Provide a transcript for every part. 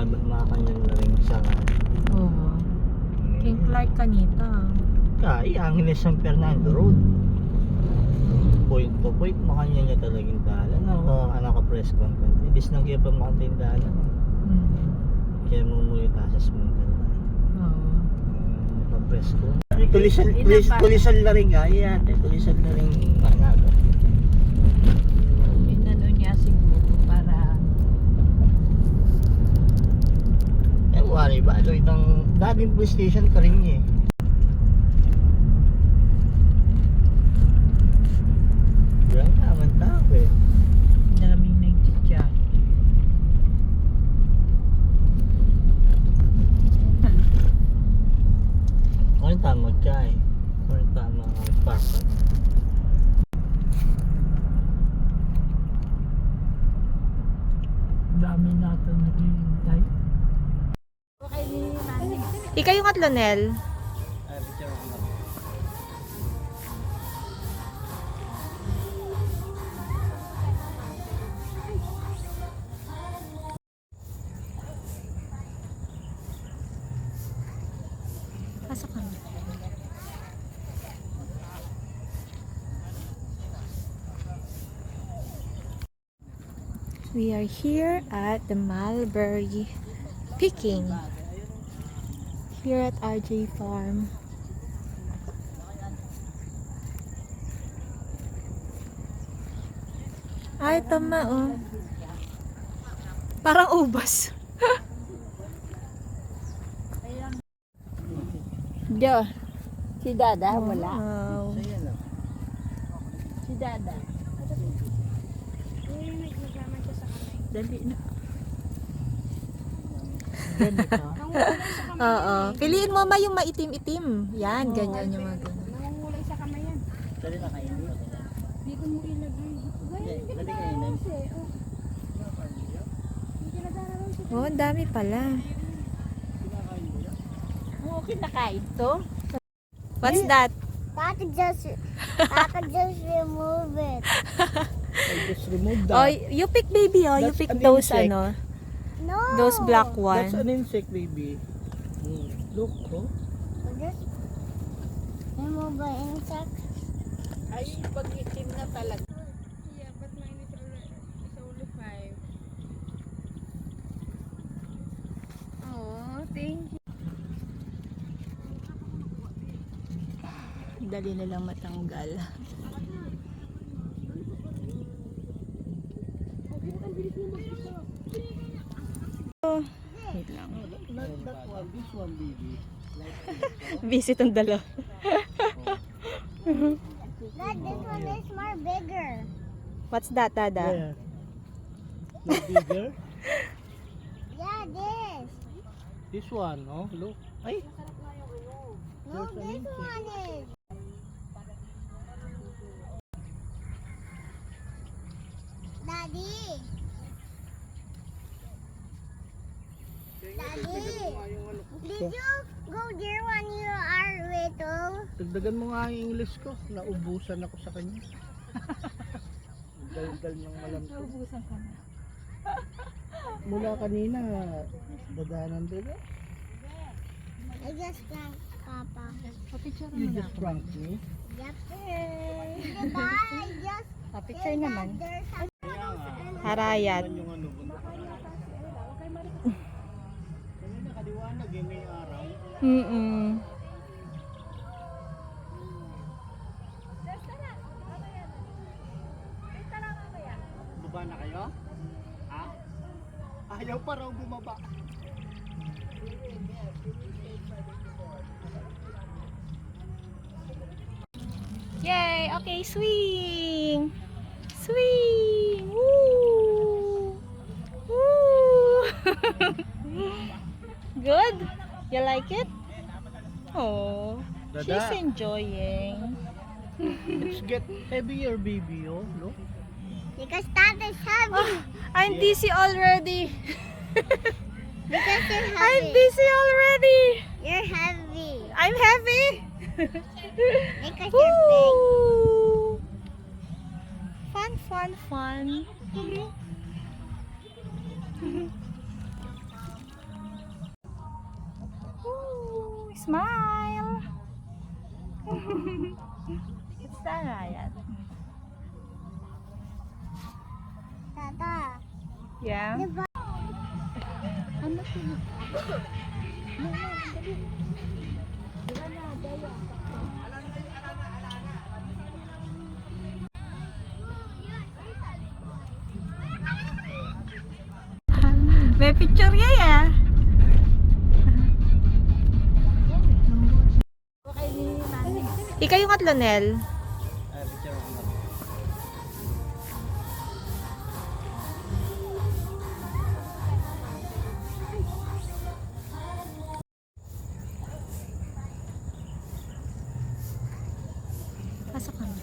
makakanyang na rin siya nga. Oo. King Clark kanita. Kaya, Angeles San Fernando Road. Point to point, makanya niya talagang dala. Naka-press content. Ibis nang kaya pa makanta yung dala. Kaya mo muli tasas mo. Oo. Naka-press ko. Tulisan na rin nga. Yan, tulisan na rin mga. Inano niya siguro para Wari ba? Ito itong dating police station ka rin niya eh. Yan naman tao eh. daming nagtitya. Ano yung tama ka eh? Ano yung tama park? Dami natin naghihintay. Ikaw yung at Lonel? Pasok ka na. We are here at the mulberry picking here at RJ Farm. Ay, tama oh. Parang ubas. Dio, si Dada wala. Wow. Si Dada. Dali na. Ganito. Oo. Piliin mo ma yung maitim-itim. Yan, ganyan yung mga ganyan. Nangungulay sa kamay yan. Dali na kayo. Dito mo ilagay. Gaya, hindi ka Dali kayo. nararoon siya. Oh. Hindi ka nararoon siya. Oh, ang dami pala. Oo, kinakain to. What's that? I could just remove it. I just remove Oh, that. you pick baby oh. You That's pick an those insect. ano. No. Those black That's one. an insect baby. Look, oh. We'll just remove the insect. Ay, pag-itim na talaga. Yeah, but mine is only 5. Oh, thank you. Dali na lang matanggal. Wait lang. Not that one, this one baby. Busy tong dalawa. Dad, this one is more bigger. What's that, Dada? Yeah. Not bigger. Yeah, this. This one, oh, look. Ay, No, this one is. Daddy. Daddy. Did you go there when you are little? dagdagan mo nga ang English ko. Naubusan ako sa kanya. Dal-dal ng malam ko. Naubusan ka na. Mula kanina, dadanan din eh. I just drank, Papa. Pa-picture You mo na just ako. pranked me. Yep. Diba? I just Pa-picture said that naman. there's a Harayat. Yung ano, kanina kaliwanag eh, may araw. Baba na kayo? Ha? Ayaw pa raw bumaba. Yay! Okay, swing! Swing! Woo! Woo! Good? You like it? Oh, she's Dada. enjoying. Let's get heavier baby, oh. Look. because that is heavy. I'm dizzy already. Because you're I'm heavy. dizzy already. You're heavy. I'm heavy. Because you're big. Woo! Fun, fun, fun. Basta nga yan. Tata, Yeah. di ba? Ano po? Diba na, daya. May picture ya. Okay, ni Mami. Ikaw yung atlo, Nel. Ay, picture mo naman. Pasok kami.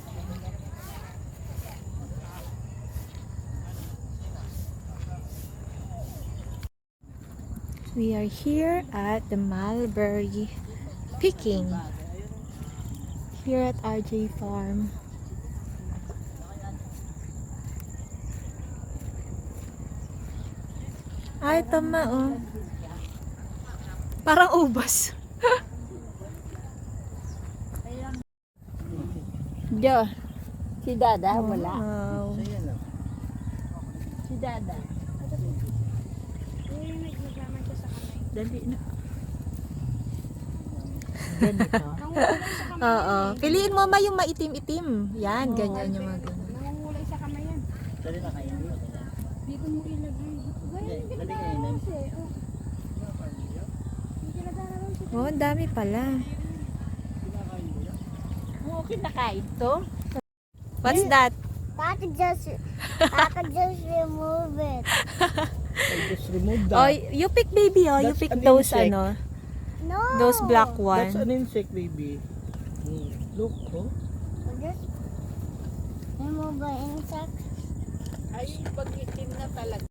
We are here at the mulberry picking here at RJ Farm. Ay, tama oh. Parang ubas. Jo, si Dada, wala. Wow. So, yan, oh. Si Dada. Dali na. Ganito. Oo. Piliin mo ma yung maitim-itim. Yan, ganyan yung mga ganyan. Nangungulay sa kamay yan. Dali na kayo. Dito mo ilagay. Dali, dali kainin. Oh, ang dami pala. Mo kinakain to? What's that? Tata just remove it. I just remove Oh, that. you pick baby oh. You That's pick an those insect. ano, No. those black That's one. an insect, baby. Look, oh. Just remove the insect. Ay, pag itim na talaga.